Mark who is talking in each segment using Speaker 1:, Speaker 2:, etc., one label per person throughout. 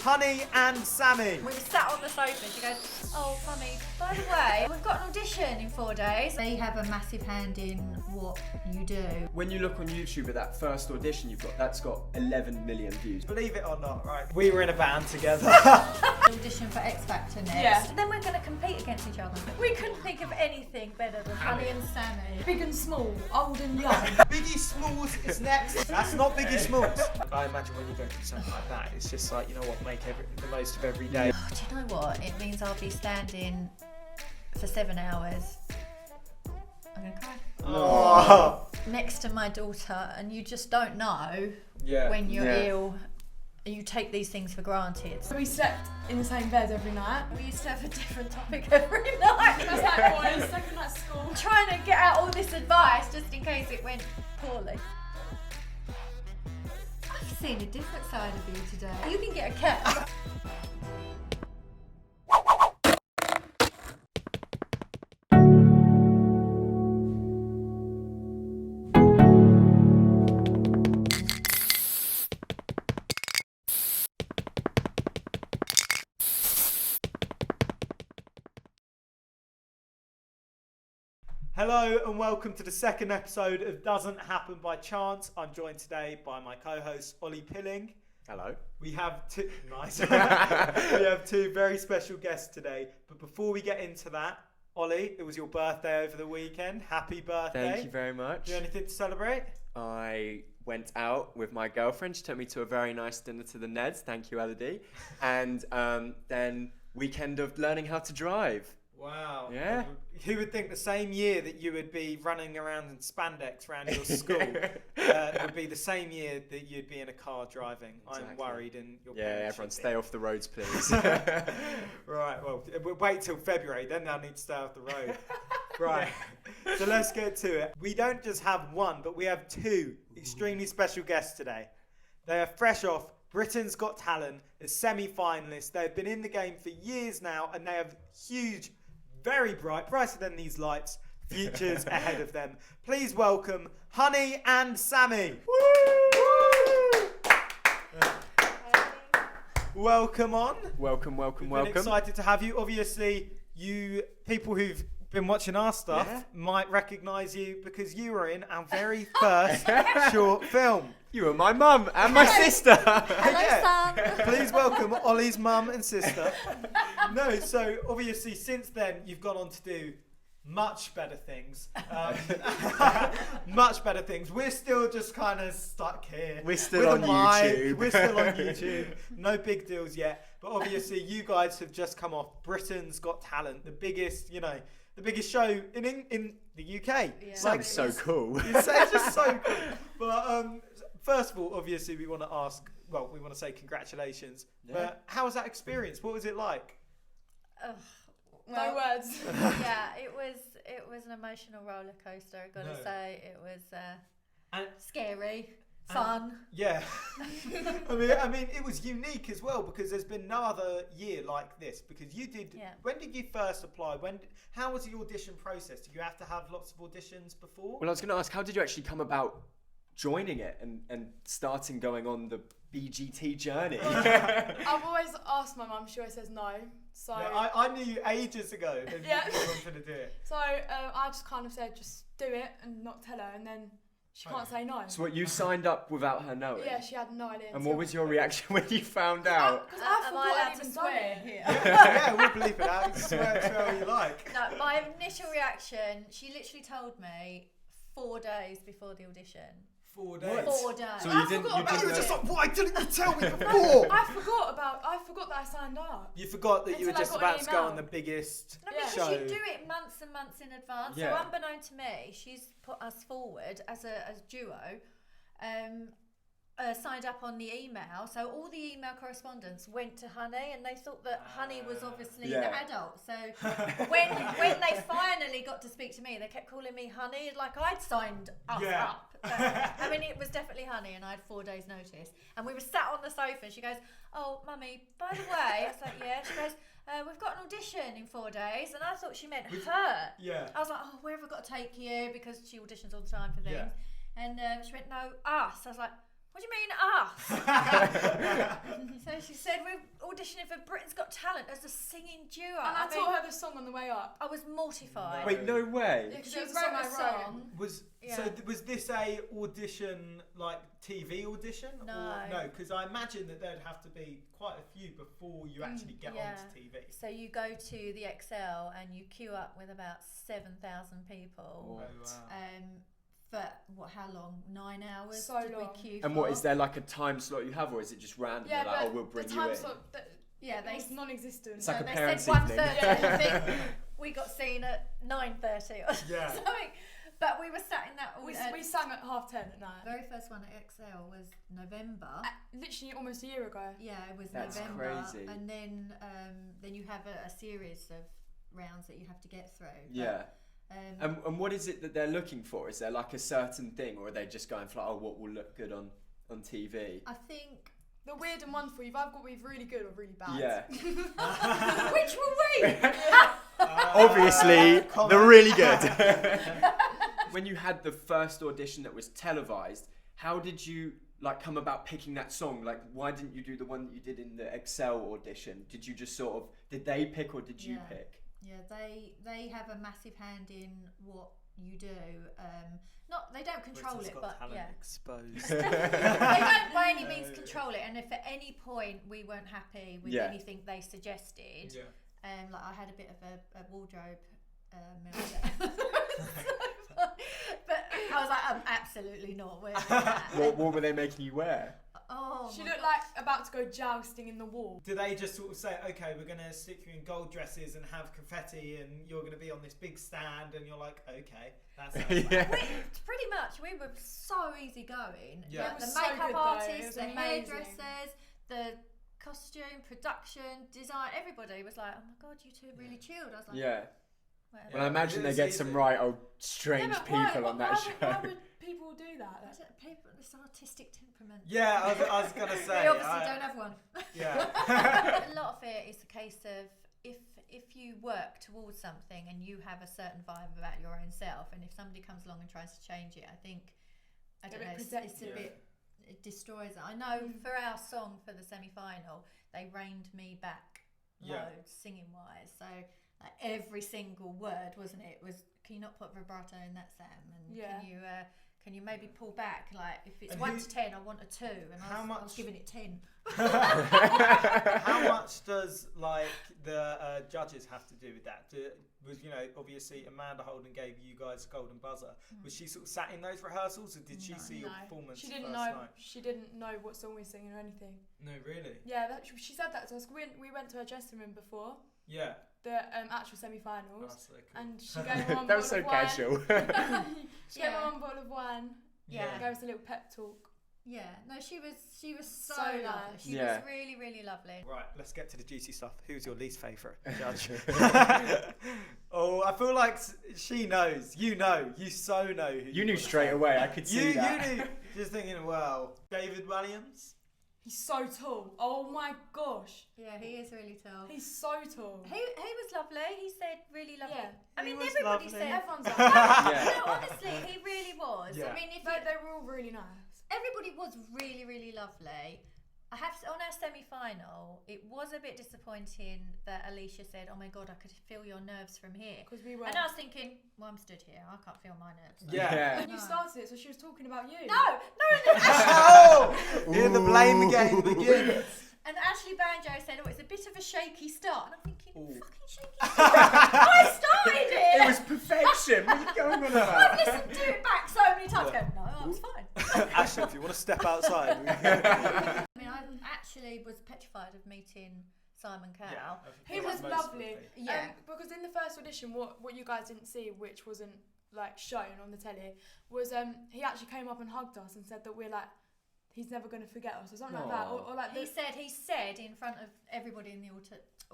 Speaker 1: Honey and Sammy.
Speaker 2: We were sat on the sofa and she goes, oh, Mummy, by the way, we've got an audition in 4 days. They have a massive hand in what you do.
Speaker 3: When you look on YouTube at that first audition that's got 11 million views.
Speaker 1: Believe it or not, right? We were in a band together.
Speaker 2: Audition for X Factor next.
Speaker 4: Yeah.
Speaker 2: Then we're going to compete against each other. We couldn't think of anything better than Honey and Sammy.
Speaker 4: Big and small, old and young.
Speaker 1: Biggie Smalls is next. That's not Biggie Smalls. I imagine when you go through something like that, it's just like, you know what, make the most of every day.
Speaker 2: Oh, do you know what? It means I'll be standing for 7 hours. I'm going to cry.
Speaker 1: Oh.
Speaker 2: Next to my daughter, and you just don't know
Speaker 1: Yeah.
Speaker 2: when you're ill. You take these things for granted.
Speaker 4: So we slept in the same bed every night.
Speaker 2: We used to have a different topic every night.
Speaker 4: That's like boys, second night school.
Speaker 2: I'm trying to get out all this advice just in case it went poorly. I've seen a different side of you today. You can get a cat.
Speaker 1: Hello and welcome to the second episode of Doesn't Happen by Chance. I'm joined today by my co-host Ollie Pilling.
Speaker 3: Hello.
Speaker 1: We have two we have two very special guests today. But before we get into that, Ollie, it was your birthday over the weekend. Happy birthday.
Speaker 3: Thank you very much.
Speaker 1: Do you have anything to celebrate?
Speaker 3: I went out with my girlfriend. She took me to a very nice dinner to the Neds. Thank you, Elodie. And then weekend of learning how to drive.
Speaker 1: Wow.
Speaker 3: Yeah.
Speaker 1: Who would think the same year that you would be running around in spandex around your school would be the same year that you'd be in a car driving?
Speaker 3: Exactly.
Speaker 1: I'm worried and your
Speaker 3: Yeah,
Speaker 1: parents
Speaker 3: everyone
Speaker 1: should
Speaker 3: stay
Speaker 1: be.
Speaker 3: off the roads, please.
Speaker 1: Right, well, we'll wait till February, then they'll need to stay off the road. Right, so let's get to it. We don't just have one, but we have two extremely special guests today. They are fresh off Britains Got Talent as semi-finalists. They've been in the game for years now, and they have huge, very brighter than these lights, futures ahead of them. Please welcome Honey and Sammy. Welcome on.
Speaker 3: Welcome.
Speaker 1: We've been excited to have you. Obviously, you people who've been watching our stuff might recognise you because you were in our very first short film.
Speaker 3: You were my mum and my sister.
Speaker 2: Hello, son.
Speaker 1: Please welcome Ollie's mum and sister. No, so obviously since then you've gone on to do much better things. Much better things. We're still just kind of stuck here.
Speaker 3: We're still on YouTube.
Speaker 1: We're still on YouTube. No big deals yet. But obviously you guys have just come off Britain's Got Talent, the biggest show in the UK.
Speaker 2: Yeah.
Speaker 3: Sounds so cool.
Speaker 1: It's just so cool. But first of all, obviously we want to say congratulations.
Speaker 3: Yeah.
Speaker 1: But how was that experience? What was it like?
Speaker 4: No words.
Speaker 2: Yeah, it was an emotional roller coaster. I've got to say, it was scary, fun.
Speaker 1: Yeah. I mean, it was unique as well because there's been no other year like this. Because you did.
Speaker 2: Yeah.
Speaker 1: When did you first apply? How was the audition process? Did you have to have lots of auditions before?
Speaker 3: Well, I was going to ask, how did you actually come about joining it and starting going on the BGT journey?
Speaker 4: I've always asked my mum, she always says no. So
Speaker 1: Yeah, I knew you ages ago that you wanted to do it.
Speaker 4: so I just kind of said, just do it and not tell her, and then she can't say no.
Speaker 3: So what, you signed up without her knowing?
Speaker 4: Yeah, she had no idea.
Speaker 3: And what was your reaction when you found out?
Speaker 4: Because I
Speaker 2: Am I
Speaker 4: forgot
Speaker 2: allowed
Speaker 4: I'd
Speaker 2: to
Speaker 4: even done
Speaker 2: swear
Speaker 4: it.
Speaker 2: here?
Speaker 1: Yeah, we'll bleep it out. You swear what you like.
Speaker 2: No, my initial reaction, she literally told me 4 days before the audition.
Speaker 1: 4 days.
Speaker 2: 4 days.
Speaker 3: So
Speaker 4: I
Speaker 3: you didn't.
Speaker 4: forgot
Speaker 3: You
Speaker 4: about
Speaker 1: You were
Speaker 3: didn't.
Speaker 1: just like, why didn't you tell me before?
Speaker 4: I forgot that I signed up.
Speaker 1: You forgot that you were
Speaker 4: Until I
Speaker 1: just
Speaker 4: got
Speaker 1: about
Speaker 4: an
Speaker 1: to go on
Speaker 4: email.
Speaker 1: the biggest
Speaker 2: No,
Speaker 4: Yeah.
Speaker 2: because
Speaker 1: show.
Speaker 2: you do it months and months in advance.
Speaker 3: Yeah.
Speaker 2: So unbeknown to me, she's put us forward as a duo. Signed up on the email, so all the email correspondence went to Honey, and they thought that Honey was obviously the
Speaker 3: Yeah.
Speaker 2: adult. So when they finally got to speak to me, they kept calling me Honey, like I'd signed us
Speaker 1: Yeah.
Speaker 2: up. I mean, it was definitely Honey, and I had 4 days' notice. And we were sat on the sofa, and she goes, "Oh, Mummy, by the way," I was like, "Yeah." She goes, "We've got an audition in 4 days," and I thought she meant her.
Speaker 1: Yeah.
Speaker 2: I was like, "Oh, where have I got to take you?" Because she auditions all the time for things.
Speaker 1: Yeah.
Speaker 2: And she went, "No, us." I was like, "What What do you mean us? So she said, we're auditioning for Britain's Got Talent as a singing duo.
Speaker 4: And I taught her the song on the way up.
Speaker 2: I was mortified.
Speaker 3: Wait, no way.
Speaker 4: Yeah, 'cause
Speaker 2: She
Speaker 4: it was
Speaker 2: wrote
Speaker 4: a
Speaker 2: a
Speaker 4: song I wrote.
Speaker 2: song.
Speaker 1: Was this a audition, like TV audition?
Speaker 2: No.
Speaker 1: Or, no, because I imagine that there'd have to be quite a few before you actually get onto TV.
Speaker 2: So you go to the Excel and you queue up with about 7,000 people.
Speaker 1: Oh, wow.
Speaker 2: For how long? 9 hours
Speaker 4: So
Speaker 2: did
Speaker 4: long.
Speaker 2: we queue
Speaker 3: And
Speaker 2: for?
Speaker 3: what, is there like a time slot you have, or is it just random?
Speaker 4: Yeah,
Speaker 3: They're like,
Speaker 4: but
Speaker 3: oh, we'll bring
Speaker 4: the
Speaker 3: you
Speaker 4: time
Speaker 3: in.
Speaker 4: slot,
Speaker 2: Yeah, they
Speaker 4: it's non-existent.
Speaker 3: It's like a
Speaker 2: they
Speaker 3: parents'
Speaker 2: said
Speaker 3: evening.
Speaker 2: 1:30. I think we got seen at 9:30 or
Speaker 1: Yeah.
Speaker 2: something. But we were sat in that.
Speaker 4: We sang at 10:30 at night.
Speaker 2: very first one at Excel was November.
Speaker 4: Literally almost a year ago.
Speaker 2: Yeah, it was
Speaker 3: That's
Speaker 2: November.
Speaker 3: crazy.
Speaker 2: And then you have a series of rounds that you have to get through.
Speaker 3: Yeah.
Speaker 2: But,
Speaker 3: And what is it that they're looking for? Is there like a certain thing, or are they just going for like, oh, what will look good on TV?
Speaker 2: I think.
Speaker 4: The weird and wonderful, you've either got to be really good or really bad.
Speaker 3: Yeah.
Speaker 2: Which were we?
Speaker 3: Obviously, the
Speaker 1: comment.
Speaker 3: really good. When you had the first audition that was televised, how did you like come about picking that song? Like, why didn't you do the one that you did in the Excel audition? Did you just sort of, did they pick or did you
Speaker 2: Yeah.
Speaker 3: pick?
Speaker 2: Yeah, they have a massive hand in what you do. They don't control
Speaker 1: Britain's
Speaker 2: it,
Speaker 1: Got
Speaker 2: but
Speaker 1: Talent
Speaker 2: yeah.
Speaker 1: exposed.
Speaker 2: They don't by any means control it. And if at any point we weren't happy with
Speaker 3: Yeah.
Speaker 2: anything they suggested,
Speaker 1: Yeah.
Speaker 2: like I had a bit of a wardrobe meltdown. But I was like, I'm absolutely not wearing that.
Speaker 3: What were they making you wear?
Speaker 2: Oh,
Speaker 4: She
Speaker 2: my
Speaker 4: looked
Speaker 2: God.
Speaker 4: like about to go jousting in the wall.
Speaker 1: Do they just sort of say, okay, we're going to stick you in gold dresses and have confetti and you're going to be on this big stand, and you're like, okay, that's
Speaker 3: Yeah.
Speaker 2: Pretty much, we were so easygoing.
Speaker 1: Yeah.
Speaker 2: Like,
Speaker 4: It
Speaker 2: the
Speaker 4: was so
Speaker 2: makeup
Speaker 4: good though, it
Speaker 2: artists,
Speaker 4: was
Speaker 2: the
Speaker 4: amazing.
Speaker 2: hairdressers, the costume, production, design, everybody was like, oh my God, you two are really chilled. I was like,
Speaker 3: yeah.
Speaker 2: whatever.
Speaker 3: Well, I imagine they
Speaker 1: It's
Speaker 3: get
Speaker 1: easy.
Speaker 3: some right old strange
Speaker 4: Yeah, but
Speaker 3: people
Speaker 4: why,
Speaker 3: on that
Speaker 4: why
Speaker 3: show.
Speaker 4: Why would people do that?
Speaker 2: I don't- people, it's artistic temperament.
Speaker 1: Yeah, I was going to say.
Speaker 2: We obviously don't have one.
Speaker 1: Yeah.
Speaker 2: A lot of it is a case of if you work towards something and you have a certain vibe about your own self, and if somebody comes along and tries to change it, I think
Speaker 4: It's a
Speaker 2: don't know,
Speaker 4: bit
Speaker 2: it's a
Speaker 1: protective.
Speaker 2: bit, it destroys it. I know for our song for the semi-final, they reined me back
Speaker 1: Yeah.
Speaker 2: loads singing wise. So like every single word, wasn't it? Was, can you not put vibrato in that, Sam? And
Speaker 4: Yeah.
Speaker 2: can you maybe pull back? Like if it's
Speaker 1: And
Speaker 2: 1
Speaker 1: who-
Speaker 2: to 10, I want a 2, and
Speaker 1: How
Speaker 2: I was
Speaker 1: much-
Speaker 2: giving it 10.
Speaker 1: How much does like the judges have to do with that? Was obviously Amanda Holden gave you guys golden buzzer. Was she sort of sat in those rehearsals, or did she see your performance
Speaker 4: She didn't
Speaker 1: first
Speaker 4: know.
Speaker 1: night?
Speaker 4: She didn't know what song we were singing or anything.
Speaker 1: No, really.
Speaker 4: Yeah, she said that to us. We went to her dressing room before
Speaker 1: Yeah.
Speaker 4: the actual semi-finals,
Speaker 1: That's so cool.
Speaker 4: and she gave me one
Speaker 3: That
Speaker 4: bottle
Speaker 3: was so
Speaker 4: of wine.
Speaker 3: casual.
Speaker 4: She gave me
Speaker 2: Yeah.
Speaker 4: one bottle of wine.
Speaker 2: Yeah.
Speaker 4: Gave us a little pep talk.
Speaker 2: Yeah, no, she was so,
Speaker 4: So
Speaker 2: lovely.
Speaker 4: nice.
Speaker 2: She
Speaker 3: Yeah.
Speaker 2: was really, really lovely.
Speaker 1: Right, let's get to the juicy stuff. Who's your least favourite judge? Oh, I feel like she knows. You know. You so know. Who
Speaker 3: You knew
Speaker 1: wanna
Speaker 3: straight
Speaker 1: say.
Speaker 3: away. I could see that.
Speaker 1: You knew. Just thinking, well, David Williams.
Speaker 4: He's so tall. Oh my gosh.
Speaker 2: Yeah, he is really tall.
Speaker 4: He's so tall.
Speaker 2: He was lovely. He said really lovely.
Speaker 4: Yeah.
Speaker 2: I
Speaker 1: He
Speaker 2: mean,
Speaker 1: was
Speaker 2: everybody
Speaker 1: lovely.
Speaker 2: said.
Speaker 4: Everyone's like,
Speaker 3: Yeah.
Speaker 2: No, honestly, he really was.
Speaker 1: Yeah.
Speaker 2: I mean, if
Speaker 4: they were all really nice.
Speaker 2: everybody was really, really lovely. I have to, on our semi-final, it was a bit disappointing that Alicia said, "Oh my God, I could feel your nerves from here."
Speaker 4: Because we were.
Speaker 2: And I was thinking, well, I'm stood here. I can't feel my nerves.
Speaker 1: Yeah.
Speaker 4: When you started it, so she was talking about you.
Speaker 2: No.
Speaker 1: Oh! Here the blame game begins.
Speaker 2: And Ashley Banjo said, "Oh, it's a bit of a shaky start." And I'm thinking,
Speaker 1: Ooh.
Speaker 2: fucking shaky start. I started it.
Speaker 3: It was perfection. What are you going on
Speaker 2: I've
Speaker 3: about?
Speaker 2: listened to it back so many times.
Speaker 1: Yeah.
Speaker 2: Going, no, I was fine.
Speaker 1: Ashley, if you want to step outside.
Speaker 2: I mean, I actually was petrified of meeting Simon Cowell.
Speaker 4: He was lovely.
Speaker 2: Yeah.
Speaker 4: Because in the first audition, what you guys didn't see, which wasn't like shown on the telly, was he actually came up and hugged us and said that we're like, he's never going to forget us or something like that. Or like
Speaker 2: He said in front of everybody in the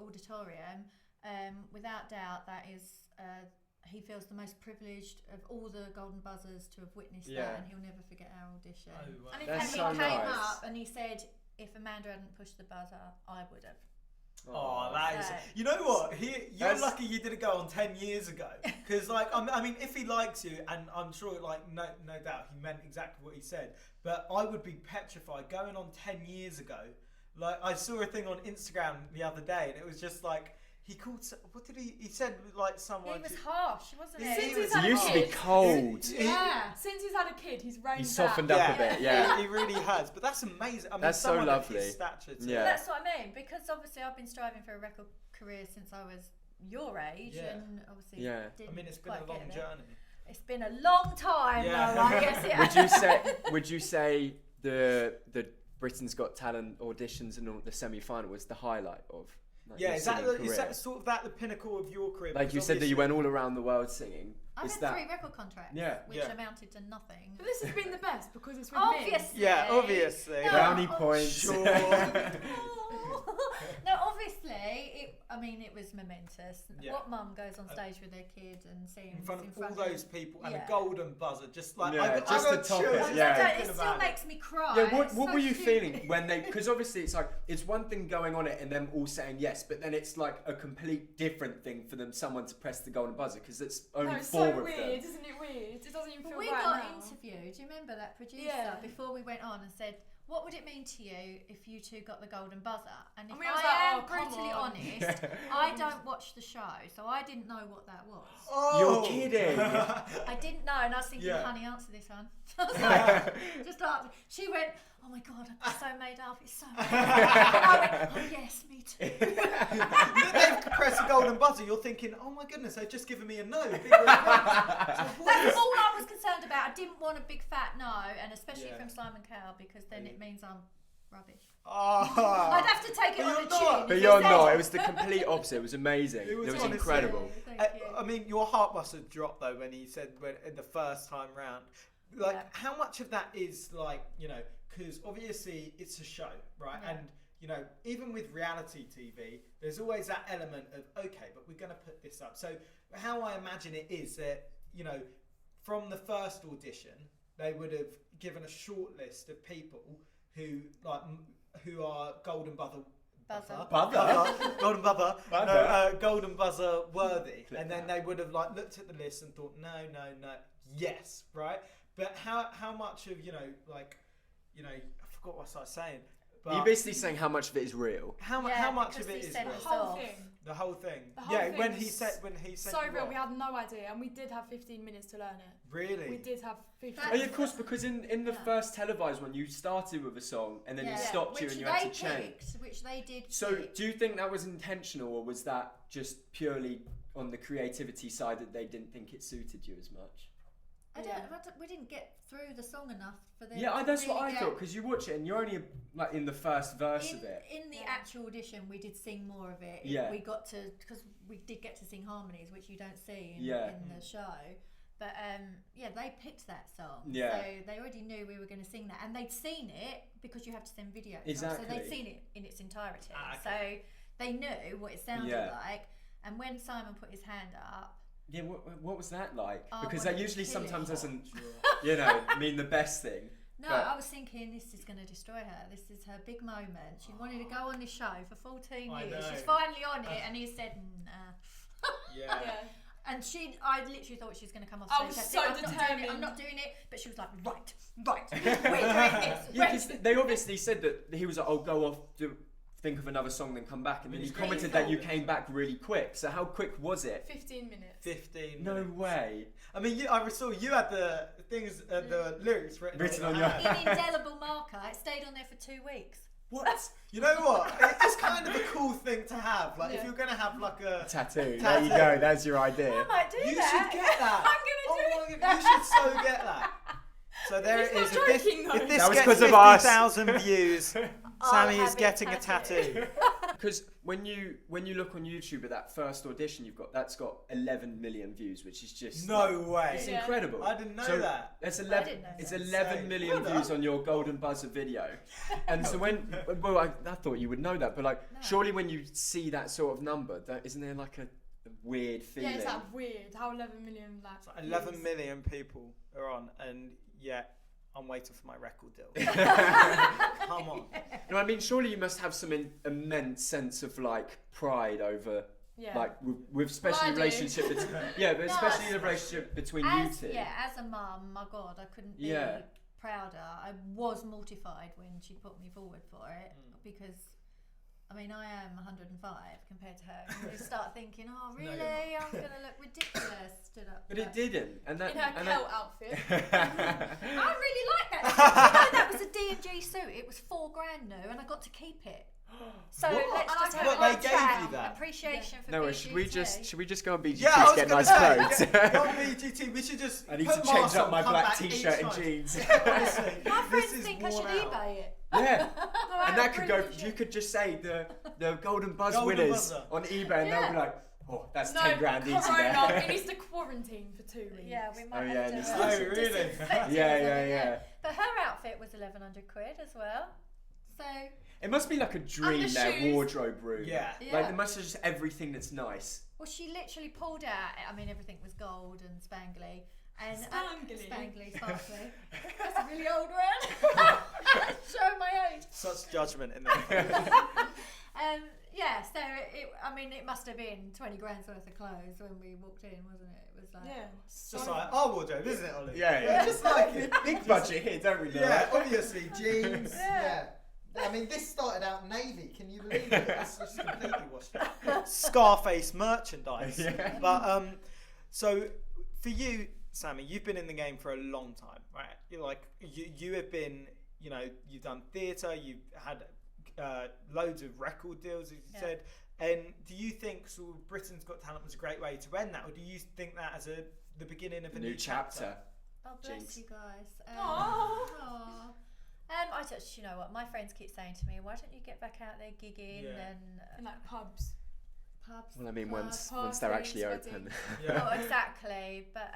Speaker 2: auditorium, without doubt, that is, he feels the most privileged of all the golden buzzers to have witnessed
Speaker 3: Yeah.
Speaker 2: that, and he'll never forget our audition.
Speaker 1: Oh, wow.
Speaker 2: And,
Speaker 3: That's
Speaker 2: he
Speaker 3: so
Speaker 2: came
Speaker 3: nice.
Speaker 2: up and he said, if Amanda hadn't pushed the buzzer, I would have.
Speaker 1: Oh, that is.
Speaker 2: So-
Speaker 1: You know what? You're
Speaker 3: That's-
Speaker 1: lucky you didn't go on 10 years ago. Because, like, I mean, if he likes you, and I'm sure, like, no doubt he meant exactly what he said, but I would be petrified going on 10 years ago. Like, I saw a thing on Instagram the other day, and it was just like, he called, what did he said, like, someone.
Speaker 2: He was harsh, wasn't
Speaker 1: Yeah,
Speaker 2: he?
Speaker 4: Since
Speaker 1: he
Speaker 4: he's
Speaker 1: was-
Speaker 4: had
Speaker 3: He
Speaker 4: a
Speaker 3: used to be
Speaker 4: kid,
Speaker 3: cold.
Speaker 2: Yeah.
Speaker 4: Since he's had a kid, he's reined
Speaker 3: He's softened
Speaker 4: back.
Speaker 3: up a bit, yeah.
Speaker 1: He really has. But that's amazing. I mean,
Speaker 3: That's so
Speaker 1: someone of
Speaker 3: lovely.
Speaker 1: his stature too.
Speaker 3: Yeah.
Speaker 2: That's what I mean, because obviously I've been striving for a record career since I was your age,
Speaker 1: Yeah.
Speaker 2: and obviously
Speaker 3: Yeah.
Speaker 2: didn't
Speaker 1: I mean, it's been
Speaker 2: quite
Speaker 1: a long
Speaker 2: get there.
Speaker 1: journey.
Speaker 2: It's been a long time,
Speaker 1: Yeah.
Speaker 2: though, I guess. Yeah.
Speaker 3: Would you say the Britain's Got Talent auditions and all the semi-final was the highlight of like,
Speaker 1: Yeah,
Speaker 3: your
Speaker 1: is that
Speaker 3: singing career?
Speaker 1: sort of the pinnacle of your career?
Speaker 3: Like you
Speaker 1: Because
Speaker 3: said that you went
Speaker 1: obviously-
Speaker 3: all around the world singing.
Speaker 2: I've
Speaker 3: Is
Speaker 2: had
Speaker 3: that
Speaker 2: 3 record contracts,
Speaker 3: Yeah.
Speaker 2: which
Speaker 1: Yeah.
Speaker 2: amounted to nothing.
Speaker 4: But this has been the best because it's with
Speaker 2: Obviously.
Speaker 1: Yeah, obviously.
Speaker 2: No,
Speaker 3: brownie
Speaker 2: oh,
Speaker 3: points?
Speaker 1: Sure.
Speaker 2: No, obviously, it was momentous.
Speaker 1: Yeah.
Speaker 2: What mum goes on stage with their kid and sings
Speaker 1: In front of all those people and
Speaker 2: Yeah.
Speaker 1: a golden buzzer, just like
Speaker 3: Yeah,
Speaker 1: I
Speaker 3: just
Speaker 1: got
Speaker 3: to top
Speaker 1: chills
Speaker 3: it,
Speaker 1: just
Speaker 3: yeah.
Speaker 1: thinking
Speaker 2: It still
Speaker 1: about
Speaker 2: makes me cry.
Speaker 3: Yeah, what
Speaker 2: It's
Speaker 3: were
Speaker 2: so
Speaker 3: you
Speaker 2: stupid.
Speaker 3: feeling when they? Because obviously it's like it's one thing going on it and them all saying yes, but then it's like a complete different thing for someone to press the golden buzzer because it's only
Speaker 4: No, it's
Speaker 3: 4
Speaker 4: so
Speaker 3: of
Speaker 4: weird,
Speaker 3: them.
Speaker 4: isn't it weird? It doesn't even
Speaker 2: But
Speaker 4: feel
Speaker 2: we
Speaker 4: right
Speaker 2: got
Speaker 4: now.
Speaker 2: interviewed. Do you remember that producer
Speaker 4: Yeah.
Speaker 2: before we went on and said, "What would it mean to you if you two got the golden buzzer?" And if
Speaker 4: And we was
Speaker 2: I
Speaker 4: like,
Speaker 2: am
Speaker 4: "Oh, come
Speaker 2: brutally
Speaker 4: on."
Speaker 2: honest, I don't watch the show, so I didn't know what that was.
Speaker 1: Oh.
Speaker 3: You're kidding.
Speaker 2: I didn't know, and I was thinking,
Speaker 1: Yeah.
Speaker 2: "Honey, answer this one." I was like, just answer. She went, "Oh my god, I'm so made up. It's so." Made up. And I went, "Oh yes, me too."
Speaker 1: They've pressed the golden buzzer. You're thinking, oh my goodness, they've just given me a no.
Speaker 2: That's all I was concerned about. I didn't want a big fat no, and especially
Speaker 1: Yeah.
Speaker 2: from Simon Cowell, because then it means I'm rubbish.
Speaker 1: Oh.
Speaker 2: I'd have to take it
Speaker 1: But
Speaker 2: on
Speaker 1: you're
Speaker 2: the
Speaker 1: not.
Speaker 2: chin.
Speaker 3: But
Speaker 2: if
Speaker 3: you're
Speaker 2: it's
Speaker 3: not.
Speaker 2: there.
Speaker 3: It was the complete opposite. It was amazing.
Speaker 1: It was
Speaker 3: was
Speaker 1: honestly-
Speaker 3: incredible.
Speaker 2: Thank you.
Speaker 1: I mean, your heart must have dropped though when he said in the first time round. Like,
Speaker 2: Yeah.
Speaker 1: how much of that is like, you know, because obviously it's a show, right?
Speaker 2: Yeah.
Speaker 1: And you know, even with reality TV, there's always that element of okay, but we're going to put this up. So how I imagine it is that, you know, from the first audition, they would have given a short list of people who who are golden buzzer. Golden buzzer, golden buzzer worthy, and then they would have like looked at the list and thought, no, yes, right. But how much of I forgot what I was saying. But
Speaker 3: You're basically saying how much of it is real.
Speaker 1: how
Speaker 2: Yeah,
Speaker 1: much
Speaker 2: because
Speaker 1: of it
Speaker 2: he
Speaker 1: is
Speaker 2: said
Speaker 1: real?
Speaker 4: The
Speaker 2: it
Speaker 4: whole
Speaker 2: off.
Speaker 4: thing.
Speaker 1: The whole thing.
Speaker 4: The whole
Speaker 1: Yeah,
Speaker 4: thing
Speaker 1: when
Speaker 4: was
Speaker 1: he said
Speaker 4: So
Speaker 1: you
Speaker 4: real,
Speaker 1: what?
Speaker 4: we had no idea, and we did have 15 minutes to learn it.
Speaker 1: Really?
Speaker 4: We did have 15
Speaker 3: Oh, yeah, of course, because in the first televised one, you started with a song and then
Speaker 2: Yeah.
Speaker 3: he stopped you
Speaker 2: Which
Speaker 3: and you had to
Speaker 2: they
Speaker 3: change.
Speaker 2: picked, which they did.
Speaker 3: So,
Speaker 2: pick.
Speaker 3: do you think that was intentional, or was that just purely on the creativity side that they didn't think it suited you as much?
Speaker 2: We didn't get through the song enough for them.
Speaker 3: Yeah,
Speaker 2: to
Speaker 3: that's
Speaker 2: really
Speaker 3: what I
Speaker 2: get-
Speaker 3: thought, because you watch it and you're only like in the first verse of it.
Speaker 2: In the actual audition, we did sing more of it.
Speaker 3: Yeah.
Speaker 2: We got to, because we did get to sing harmonies, which you don't see in the show. But yeah, they picked that song.
Speaker 3: Yeah.
Speaker 2: So they already knew we were going to sing that, and they'd seen it because you have to send videos. So
Speaker 3: Exactly.
Speaker 2: they'd seen it in its entirety.
Speaker 1: Okay.
Speaker 2: So they knew what it sounded
Speaker 3: Yeah.
Speaker 2: like. And when Simon put his hand up,
Speaker 3: Yeah, what was that like?
Speaker 2: I
Speaker 3: Because
Speaker 2: wanted
Speaker 3: that
Speaker 2: to
Speaker 3: usually
Speaker 2: kill him.
Speaker 3: sometimes doesn't, mean the best thing.
Speaker 2: no,
Speaker 3: But-
Speaker 2: I was thinking this is going to destroy her. This is her big moment. She wanted to go on this show for 14
Speaker 1: I
Speaker 2: years.
Speaker 1: know.
Speaker 2: She's finally on it, and he said, nah.
Speaker 1: Yeah.
Speaker 4: Yeah.
Speaker 2: And I literally thought she was going to come off
Speaker 4: I
Speaker 2: stage.
Speaker 4: was
Speaker 2: and
Speaker 4: so
Speaker 2: say, I'm
Speaker 4: determined.
Speaker 2: I'm not doing it. But she was like, right, we're doing this.
Speaker 3: Yeah, because they obviously said that he was like, "Oh, go off, think of another song, then come back." And then he
Speaker 1: Really
Speaker 3: commented
Speaker 1: cool.
Speaker 3: that you came back really quick. So how quick was it?
Speaker 4: 15 minutes.
Speaker 1: 15
Speaker 3: No
Speaker 1: minutes.
Speaker 3: way.
Speaker 1: I mean, I saw you had the things, the lyrics written
Speaker 3: on
Speaker 1: your
Speaker 3: your-
Speaker 1: hand.
Speaker 2: In indelible marker. It stayed on there for 2 weeks.
Speaker 3: What?
Speaker 1: You know what? It's kind of a cool thing to have. Like, if
Speaker 4: Yeah.
Speaker 1: you're going to have like a...
Speaker 3: Tattoo. There
Speaker 1: Tattoo.
Speaker 3: you go. That's your idea.
Speaker 2: I might do
Speaker 1: You
Speaker 2: that.
Speaker 1: should get that.
Speaker 2: I'm going to do
Speaker 1: Oh
Speaker 2: it.
Speaker 1: my God, you should so get that. So there it
Speaker 4: He's
Speaker 1: is.
Speaker 4: not
Speaker 1: If
Speaker 4: joking, though.
Speaker 1: this
Speaker 3: That was
Speaker 1: gets
Speaker 3: 'cause of us.
Speaker 1: 50,000 views,
Speaker 2: I'll
Speaker 1: Sammy
Speaker 2: have
Speaker 1: is
Speaker 2: it
Speaker 1: getting a tattoo.
Speaker 3: Because when you look on YouTube at that first audition that's got 11 million views, which is just
Speaker 1: No way.
Speaker 3: It's
Speaker 4: Yeah.
Speaker 3: incredible.
Speaker 1: I didn't know
Speaker 3: So
Speaker 1: that.
Speaker 3: It's
Speaker 2: I
Speaker 3: 11.
Speaker 2: didn't know
Speaker 3: It's
Speaker 2: that.
Speaker 3: 11
Speaker 1: Insane.
Speaker 3: million
Speaker 1: Well
Speaker 3: views
Speaker 1: done.
Speaker 3: on your golden buzzer video, and so I thought you would know that, but like
Speaker 2: No.
Speaker 3: surely when you see that sort of number, isn't there like a weird feeling?
Speaker 4: Yeah, it's like weird how 11 million like.
Speaker 1: It's like 11
Speaker 4: views.
Speaker 1: million people are on, and yeah, I'm waiting for my record deal. Come on.
Speaker 3: No, I mean, surely you must have some immense sense of like pride over, like with especially relationship. But especially the relationship between you two.
Speaker 2: Yeah, as a mum, my God, I couldn't be prouder. I was mortified when she put me forward for it because. I mean, I am 105 compared to her. And you start thinking, oh, really? No, I'm going to look ridiculous stood up.
Speaker 3: But it didn't. And that,
Speaker 4: in her Cowell outfit.
Speaker 2: I really like that. You know, that was a D&G suit. It was $4,000 new, and I got to keep it. So let's just have
Speaker 1: what,
Speaker 2: a
Speaker 1: they gave
Speaker 2: chat.
Speaker 1: you that?
Speaker 2: Appreciation for
Speaker 3: Noah,
Speaker 2: BGT.
Speaker 3: should we just go on BGT
Speaker 1: Yeah,
Speaker 3: to get nice clothes?
Speaker 1: Go on BGT. We should just.
Speaker 3: I need to change up my black t-shirt and jeans.
Speaker 1: Honestly,
Speaker 2: My friends think I should eBay it.
Speaker 3: Yeah,
Speaker 2: No,
Speaker 3: and that could go.
Speaker 2: really
Speaker 3: You could just say the golden buzz
Speaker 1: Golden
Speaker 3: winners
Speaker 1: buzzer.
Speaker 3: on eBay, and they'll be like, "Oh, that's
Speaker 4: No,
Speaker 3: 10 grand easy
Speaker 4: Corona,
Speaker 3: there."
Speaker 4: it needs to quarantine for 2 weeks.
Speaker 2: Yeah, we might
Speaker 3: Oh,
Speaker 2: have
Speaker 3: yeah,
Speaker 2: to.
Speaker 3: this
Speaker 1: Oh, really?
Speaker 2: disinfect it
Speaker 3: Yeah,
Speaker 2: or something,
Speaker 3: yeah.
Speaker 2: But her outfit was 1,100 quid as well. So
Speaker 3: It must be like a dream,
Speaker 4: the
Speaker 3: their
Speaker 4: shoes.
Speaker 3: wardrobe room.
Speaker 1: Yeah.
Speaker 3: Like there must be just everything that's nice.
Speaker 2: well, she literally pulled out. I mean, everything was gold and spangly. And
Speaker 4: Spangly?
Speaker 2: sparkly. That's a really old word. Showing my age.
Speaker 1: Such judgment in there.
Speaker 2: Yeah, so it must have been 20 grand's worth of clothes when we walked in, wasn't it? It was like
Speaker 1: Just like our wardrobe, isn't it, Ollie?
Speaker 3: Yeah.
Speaker 1: Just like it.
Speaker 3: Big budget here, don't we?
Speaker 1: Yeah, obviously jeans.
Speaker 2: Yeah.
Speaker 5: I mean, this started out navy. Can you believe it?
Speaker 1: It's just completely washed out. Scarface merchandise.
Speaker 3: Yeah.
Speaker 1: But so for you, Sammy, you've been in the game for a long time, right? You're like you have been, you know, you've done theatre, you've had loads of record deals, as you said. And do you think sort of Britain's Got Talent was a great way to end that, or do you think that as the beginning of a new chapter?
Speaker 2: Oh, bless
Speaker 3: Jinx.
Speaker 2: you guys.
Speaker 4: Aww.
Speaker 2: I just, you know what, my friends keep saying to me, why don't you get back out there gigging and
Speaker 4: In like pubs.
Speaker 2: pubs?
Speaker 3: Well, I mean, once
Speaker 4: parties,
Speaker 3: they're actually
Speaker 4: weddings.
Speaker 3: open.
Speaker 1: Yeah.
Speaker 2: Oh, exactly. But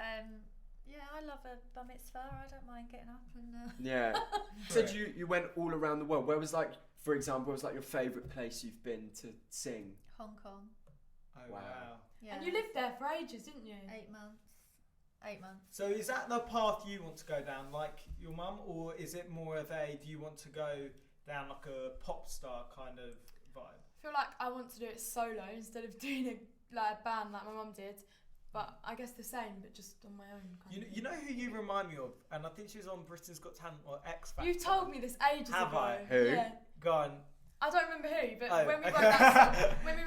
Speaker 2: yeah, I love a bar mitzvah. I don't mind getting up and.
Speaker 3: Yeah. You said you went all around the world. Where was like, for example, what was like your favourite place you've been to sing?
Speaker 2: Hong Kong.
Speaker 1: Oh
Speaker 3: Wow.
Speaker 2: Yeah.
Speaker 4: And you lived there for ages, didn't you?
Speaker 2: 8 months. 8 months.
Speaker 1: So is that the path you want to go down, like your mum, or is it more of a, do you want to go down like a pop star kind of vibe?
Speaker 4: I feel like I want to do it solo instead of doing a band like my mum did. But I guess the same, but just on my own.
Speaker 1: You know who you remind me of? And I think she was on Britain's Got Talent or X Factor.
Speaker 4: You told me this ages
Speaker 1: Have
Speaker 4: ago.
Speaker 1: I?
Speaker 3: Who?
Speaker 4: Yeah.
Speaker 1: Go on.
Speaker 4: I don't remember who, but
Speaker 1: Oh,
Speaker 4: when we
Speaker 1: okay.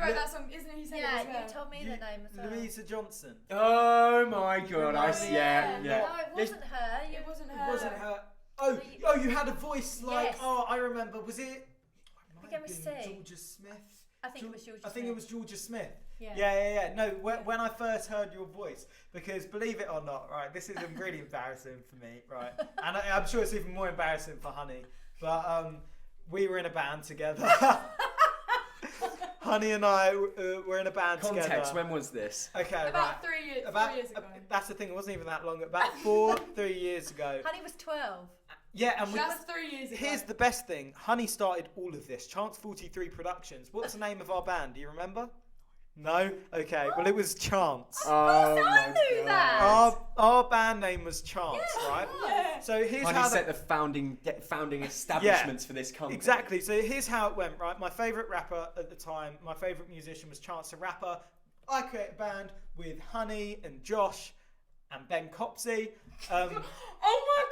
Speaker 4: wrote that song, isn't it who said
Speaker 2: Yeah,
Speaker 4: it as well?
Speaker 2: you told me the name as well.
Speaker 1: Louisa Johnson.
Speaker 3: Oh my God! I
Speaker 1: remind
Speaker 3: see.
Speaker 1: me.
Speaker 3: Yeah.
Speaker 2: No, it wasn't her.
Speaker 4: It wasn't
Speaker 1: It
Speaker 4: her.
Speaker 1: wasn't her. Oh, you had a voice like,
Speaker 2: Yes.
Speaker 1: oh, I remember. Was it?
Speaker 2: Begin with C.
Speaker 1: Georgia Smith.
Speaker 2: I think it was Georgia
Speaker 1: I think it was Georgia Smith.
Speaker 2: Yeah.
Speaker 1: Yeah. No, when I first heard your voice, because believe it or not, right, this is really embarrassing for me, right, and I'm sure it's even more embarrassing for Honey, but we were in a band together. Honey and I were in a band
Speaker 3: Context.
Speaker 1: together.
Speaker 3: When was this?
Speaker 1: Okay,
Speaker 4: About
Speaker 1: right.
Speaker 4: 3 years. 3 years ago.
Speaker 1: That's the thing. It wasn't even that long. About 3 years ago.
Speaker 2: Honey was 12.
Speaker 1: Yeah, and
Speaker 4: That's 3 years ago.
Speaker 1: here's the best thing. Honey started all of this. Chance 43 Productions. What's the name of our band? Do you remember? No? Okay. Well, it was Chance.
Speaker 3: Oh
Speaker 2: I
Speaker 3: my
Speaker 2: knew
Speaker 3: God.
Speaker 2: that.
Speaker 1: Our band name was Chance, right?
Speaker 4: Yeah.
Speaker 1: So here's
Speaker 3: Honey
Speaker 1: how
Speaker 3: set the founding establishments for this company.
Speaker 1: Exactly. So here's how it went, right? My favourite rapper at the time, my favourite musician was Chance the Rapper. I created a band with Honey and Josh and Ben Copsey.
Speaker 4: Oh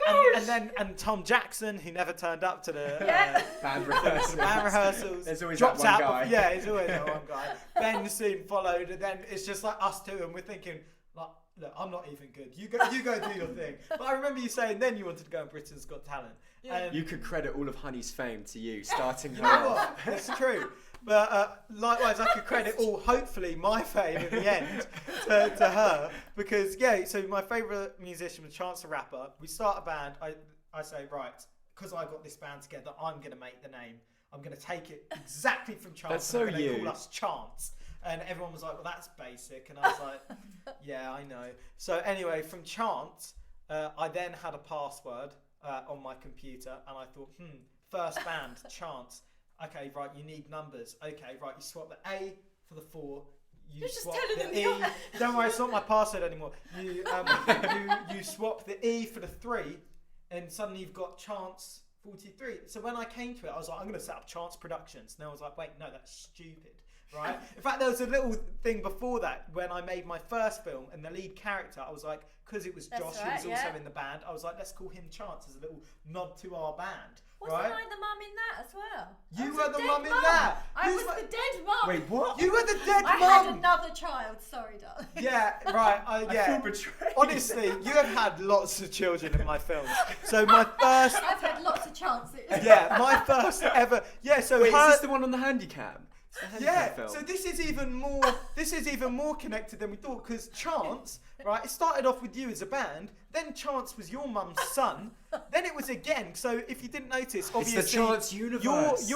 Speaker 4: my gosh!
Speaker 1: And Tom Jackson, who never turned up to the
Speaker 3: Band rehearsals.
Speaker 1: band rehearsals.
Speaker 3: There's always
Speaker 1: drops
Speaker 3: that one
Speaker 1: out.
Speaker 3: guy.
Speaker 1: Yeah, there's always that one guy. Ben soon followed, and then it's just like us two, and we're thinking, like, look, I'm not even good. You go do your thing. But I remember you saying then you wanted to go on Britain's Got Talent.
Speaker 4: Yeah.
Speaker 1: And
Speaker 3: You could credit all of Honey's fame to you, starting
Speaker 1: you
Speaker 3: her
Speaker 1: know
Speaker 3: off.
Speaker 1: what? It's true. But likewise, I could credit all, hopefully, my fame in the end to her. Because, yeah, so my favourite musician was Chance the Rapper. We start a band. I say, right, because I got this band together, I'm going to make the name. I'm going to take it exactly from Chance.
Speaker 3: That's
Speaker 1: and I'm
Speaker 3: so
Speaker 1: gonna
Speaker 3: you.
Speaker 1: call us Chance. And everyone was like, well, that's basic. And I was like, yeah, I know. So anyway, from Chance, I then had a password on my computer. And I thought, first band, Chance. Okay, right, you need numbers. Okay, right, you swap the A for the 4. You
Speaker 4: You're just
Speaker 1: swap
Speaker 4: telling
Speaker 1: the
Speaker 4: them
Speaker 1: E. Don't worry, it's not my password anymore. You swap the E for the 3, and suddenly you've got Chance 43. So when I came to it, I was like, I'm going to set up Chance Productions. And I was like, wait, no, that's stupid, right? In fact, there was a little thing before that when I made my first film, and the lead character, I was like, because it was
Speaker 2: That's
Speaker 1: Josh,
Speaker 2: right,
Speaker 1: who was also
Speaker 2: yeah.
Speaker 1: in the band, I was like, let's call him Chance as a little nod to our band,
Speaker 2: Wasn't
Speaker 1: right?
Speaker 2: I the mum in that as well? I
Speaker 1: You
Speaker 2: was
Speaker 1: were
Speaker 2: a
Speaker 1: the
Speaker 2: dead
Speaker 1: mum in
Speaker 2: mum.
Speaker 1: that.
Speaker 2: I
Speaker 1: You
Speaker 2: was
Speaker 1: were-
Speaker 2: the dead mum.
Speaker 3: Wait, what?
Speaker 1: You were the dead
Speaker 2: I had
Speaker 1: mum.
Speaker 2: another child. Sorry, darling.
Speaker 1: Yeah, right.
Speaker 3: I
Speaker 1: yeah.
Speaker 3: feel betrayed.
Speaker 1: Honestly, you have had lots of children in my films. So my first,
Speaker 2: I've had lots of chances.
Speaker 1: yeah, my first ever. Yeah. So
Speaker 3: Wait,
Speaker 1: her,
Speaker 3: is this the one on the handicam? It's the handicam
Speaker 1: yeah.
Speaker 3: film.
Speaker 1: So this is even more. This is even more connected than we thought, because Chance, right? It started off with you as a band. Then Chance was your mum's son. Then it was again. So if you didn't notice, obviously
Speaker 3: it's the Chance universe.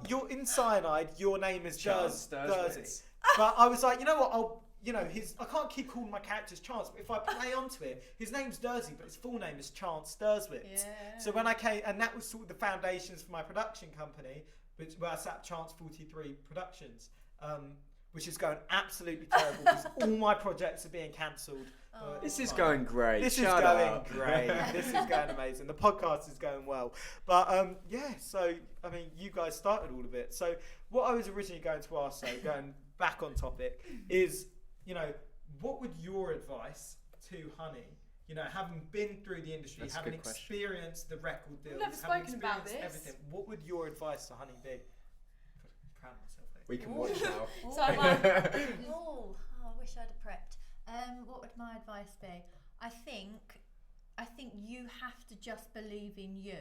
Speaker 1: You're in Cyanide. Your name is
Speaker 3: Chance
Speaker 1: Dursey.
Speaker 3: Dursey.
Speaker 1: But I was like, you know what? I can't keep calling my characters Chance, but if I play onto it, his name's Dursey, but his full name is Chance Durswitz.
Speaker 2: Yeah.
Speaker 1: So when I came, and that was sort of the foundations for my production company, where I set up Chance 43 Productions, which is going absolutely terrible because all my projects are being cancelled.
Speaker 2: Oh.
Speaker 3: This is going great.
Speaker 1: This
Speaker 3: Shut
Speaker 1: is going
Speaker 3: up.
Speaker 1: great. This is going amazing. The podcast is going well. But yeah, so I mean, you guys started all of it. So what I was originally going to ask, so going back on topic, is, what would your advice to Honey, having been through the industry,
Speaker 3: That's a
Speaker 1: having
Speaker 3: good question.
Speaker 1: experienced the record deals,
Speaker 4: We've never
Speaker 1: having
Speaker 4: spoken about
Speaker 1: experienced
Speaker 4: this.
Speaker 1: everything, what would your advice to Honey be? Proud of myself there.
Speaker 3: We can watch now.
Speaker 4: So I'm like,
Speaker 2: Oh, I wish I'd have prepped. What would my advice be? I think you have to just believe in you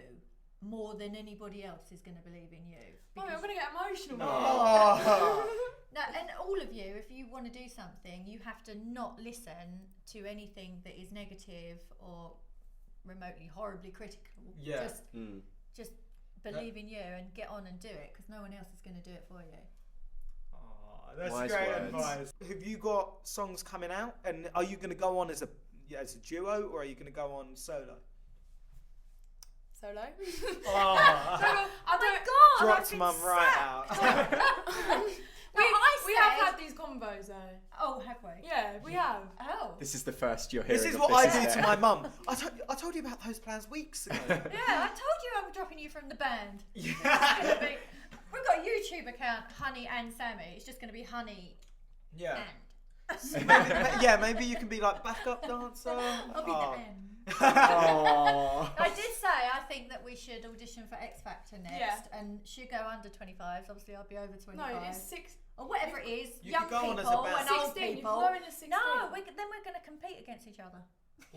Speaker 2: more than anybody else is going to believe in you.
Speaker 4: Mummy, I'm gonna get emotional.
Speaker 1: Oh.
Speaker 2: No, and all of you, if you want to do something, you have to not listen to anything that is negative or remotely horribly critical.
Speaker 1: Yeah.
Speaker 2: Just believe in you and get on and do it, because no one else is going to do it for you.
Speaker 1: Oh, that's
Speaker 3: Wise
Speaker 1: great
Speaker 3: words.
Speaker 1: advice. Have you got songs coming out, and are you going to go on as a duo, or are you going to go on solo?
Speaker 4: Solo.
Speaker 1: Oh,
Speaker 4: I
Speaker 2: Oh my
Speaker 4: don't.
Speaker 2: God!
Speaker 1: dropped
Speaker 2: I've been
Speaker 1: mum right
Speaker 2: sacked.
Speaker 1: out.
Speaker 4: We have had these combos though.
Speaker 2: Oh, have we?
Speaker 4: Yeah, we have.
Speaker 2: Oh.
Speaker 3: This is the first you're hearing.
Speaker 1: This is
Speaker 3: of
Speaker 1: what I
Speaker 3: this,
Speaker 1: do
Speaker 3: isn't
Speaker 1: to
Speaker 3: it?
Speaker 1: my mum. I told you about those plans weeks ago.
Speaker 2: Yeah, I told you I'm dropping you from the band.
Speaker 1: Yeah.
Speaker 2: It's gonna be, we've got a YouTube account, Honey and Sammy. It's just going to be Honey
Speaker 1: Yeah.
Speaker 2: and.
Speaker 1: Maybe you can be like backup dancer.
Speaker 2: I'll be
Speaker 1: Oh.
Speaker 2: the end.
Speaker 3: Aww.
Speaker 2: I did say I think that we should audition for X Factor next,
Speaker 4: Yeah.
Speaker 2: and she'll go under 25s. Obviously, I'll be over 25.
Speaker 4: No, it's 6.
Speaker 2: or whatever it is.
Speaker 1: You
Speaker 2: Young
Speaker 1: could go on as a
Speaker 2: people
Speaker 1: band.
Speaker 2: and old
Speaker 4: 16. You
Speaker 2: people.
Speaker 4: can go in as 16.
Speaker 2: No, then we're going to compete against each other.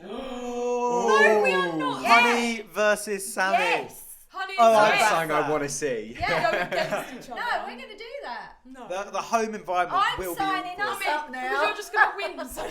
Speaker 1: Oh.
Speaker 4: No, we are not.
Speaker 1: Honey versus Sammy.
Speaker 2: Yes.
Speaker 4: Honey
Speaker 1: Oh,
Speaker 4: and
Speaker 1: I
Speaker 3: That's
Speaker 1: bet.
Speaker 4: Sammy.
Speaker 3: something I want to see.
Speaker 2: Yeah.
Speaker 4: Go against each
Speaker 2: No,
Speaker 4: other.
Speaker 2: we're going to do that.
Speaker 4: No.
Speaker 1: The home environment
Speaker 2: I'm
Speaker 1: will
Speaker 2: signing
Speaker 1: be
Speaker 2: us
Speaker 1: awkward.
Speaker 2: up
Speaker 4: Because
Speaker 2: now.
Speaker 4: you're just gonna win. So.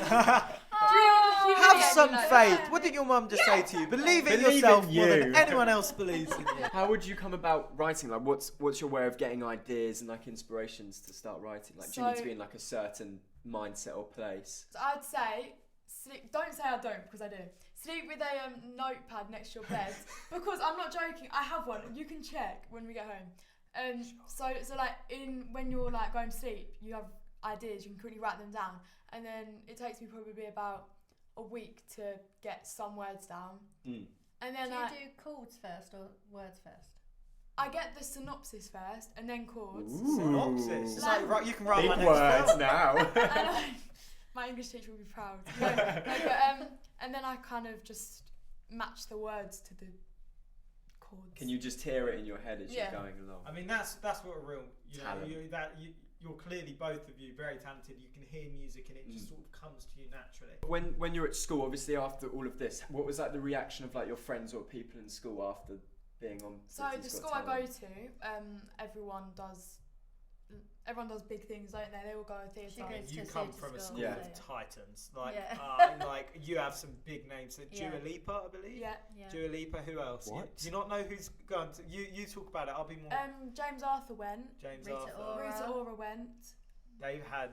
Speaker 2: Oh.
Speaker 1: Have some
Speaker 4: like
Speaker 1: faith.
Speaker 4: that.
Speaker 1: What did your mum just say to you? Believe in
Speaker 3: Believe
Speaker 1: yourself
Speaker 3: in
Speaker 1: more than
Speaker 3: you.
Speaker 1: anyone else believes in you.
Speaker 3: How would you come about writing? Like, what's your way of getting ideas and like inspirations to start writing? Like, do you need to
Speaker 4: So-
Speaker 3: be in like a certain mindset or place?
Speaker 4: So I'd say, sleep, don't say I don't, because I do. Sleep with a notepad next to your bed, because I'm not joking. I have one. You can check when we get home. So like when you're like going to sleep, you have ideas. You can quickly write them down, and then it takes me probably about a week to get some words down.
Speaker 3: Mm.
Speaker 4: And
Speaker 2: Do
Speaker 4: then
Speaker 2: you do chords first or words first?
Speaker 4: I get the synopsis first, and then chords.
Speaker 3: Ooh.
Speaker 1: Synopsis. It's like, right, you can write
Speaker 3: Big
Speaker 1: my next
Speaker 3: words
Speaker 1: film.
Speaker 3: now.
Speaker 4: And my English teacher will be proud. No, but, and then I kind of just match the words to the chords.
Speaker 3: Can you just hear it in your head as
Speaker 4: Yeah.
Speaker 3: you're going along?
Speaker 1: I mean, that's what a real,
Speaker 3: Talent.
Speaker 1: you're clearly both of you very talented. You can hear music and it just sort of comes to you naturally.
Speaker 3: When you're at school, obviously after all of this, what was like the reaction of like your friends or people in school after being on?
Speaker 4: So
Speaker 3: Britains
Speaker 4: the
Speaker 3: Got
Speaker 4: school I go
Speaker 3: Talent?
Speaker 4: to, everyone does big things, don't they? They all go to
Speaker 2: She
Speaker 4: theatre.
Speaker 2: goes
Speaker 1: You
Speaker 2: to
Speaker 1: come
Speaker 2: theatre
Speaker 1: from a
Speaker 2: school,
Speaker 1: school
Speaker 3: Yeah.
Speaker 1: of titans, like
Speaker 2: Yeah.
Speaker 1: like you have some big names.
Speaker 2: Yeah.
Speaker 1: Dua Lipa, I believe.
Speaker 4: Yeah.
Speaker 2: Yeah.
Speaker 1: Dua Lipa. Who else?
Speaker 3: What?
Speaker 1: Do you not know who's gone? You talk about it. I'll be more.
Speaker 4: James Arthur went.
Speaker 1: James
Speaker 2: Rita
Speaker 1: Arthur.
Speaker 2: Ora.
Speaker 4: Rita Ora went.
Speaker 1: They've had.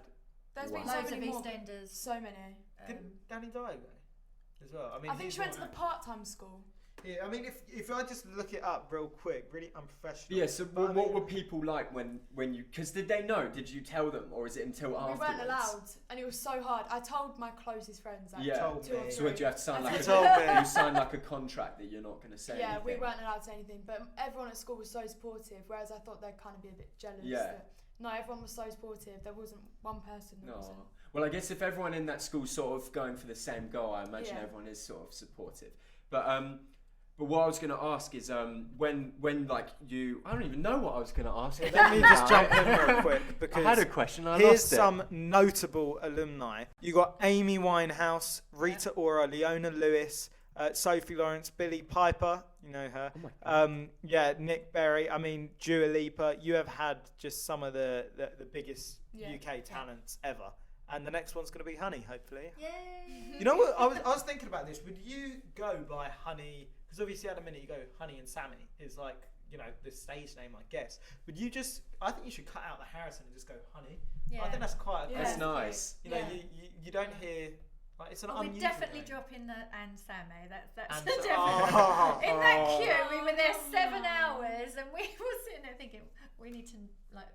Speaker 4: There's
Speaker 3: Wow.
Speaker 4: been so
Speaker 2: Loads of
Speaker 4: many more.
Speaker 2: EastEnders.
Speaker 4: So many.
Speaker 1: Did Danny die though? As well. I mean,
Speaker 4: I think
Speaker 1: he's
Speaker 4: she went to
Speaker 1: not-
Speaker 4: the part-time school.
Speaker 1: Yeah, I mean, if I just look it up real quick, really unprofessional.
Speaker 3: Yeah, so
Speaker 1: But I
Speaker 3: what
Speaker 1: mean-
Speaker 3: were people like when you... Because did they know? Did you tell them? Or is it until
Speaker 4: We
Speaker 3: afterwards?
Speaker 4: weren't allowed, and it was so hard. I told my closest friends, like
Speaker 3: Yeah.
Speaker 1: Told
Speaker 4: 2 or
Speaker 1: me.
Speaker 4: 3.
Speaker 3: So what, do you have to sign
Speaker 4: I
Speaker 3: like
Speaker 1: You
Speaker 4: said-
Speaker 1: told me.
Speaker 3: you sign like a contract that you're not going to say
Speaker 4: Yeah,
Speaker 3: anything?
Speaker 4: we weren't allowed to say anything, but everyone at school was so supportive, whereas I thought they'd kind of be a bit jealous.
Speaker 3: Yeah.
Speaker 4: That, no, everyone was so supportive. There wasn't one person that
Speaker 3: No.
Speaker 4: wasn't.
Speaker 3: Well, I guess if everyone in that school's sort of going for the same goal, I imagine
Speaker 4: Yeah.
Speaker 3: everyone is sort of supportive. But what I was going to ask is when like you... I don't even know what I was going to ask.
Speaker 1: Let me just jump in real quick because
Speaker 3: I had a question, I
Speaker 1: here's
Speaker 3: lost it.
Speaker 1: some notable alumni. You got Amy Winehouse, Rita Ora, Leona Lewis, Sophie Lawrence, Billie Piper, you know her.
Speaker 3: Oh my God.
Speaker 1: Nick Berry. I mean, Dua Lipa. You have had just some of the biggest
Speaker 4: Yeah.
Speaker 1: UK talents ever. And the next one's going to be Honey, hopefully.
Speaker 2: Yay!
Speaker 1: You know what? I was thinking about this. Would you go by Honey? Because obviously at a minute you go Honey and Sammy is like, you know, the stage name, I guess. Would you just? I think you should cut out the Harrison and just go Honey.
Speaker 2: Yeah.
Speaker 1: I think that's quite.
Speaker 4: Yeah.
Speaker 3: That's nice.
Speaker 1: You know,
Speaker 4: Yeah.
Speaker 1: you don't hear. Like, it's an
Speaker 2: Well, we
Speaker 1: unusual
Speaker 2: definitely
Speaker 1: name.
Speaker 2: drop in the and Sammy. That's
Speaker 1: And
Speaker 2: definitely.
Speaker 1: oh.
Speaker 2: In that queue, we were there 7 hours, and we were sitting there thinking, we need to like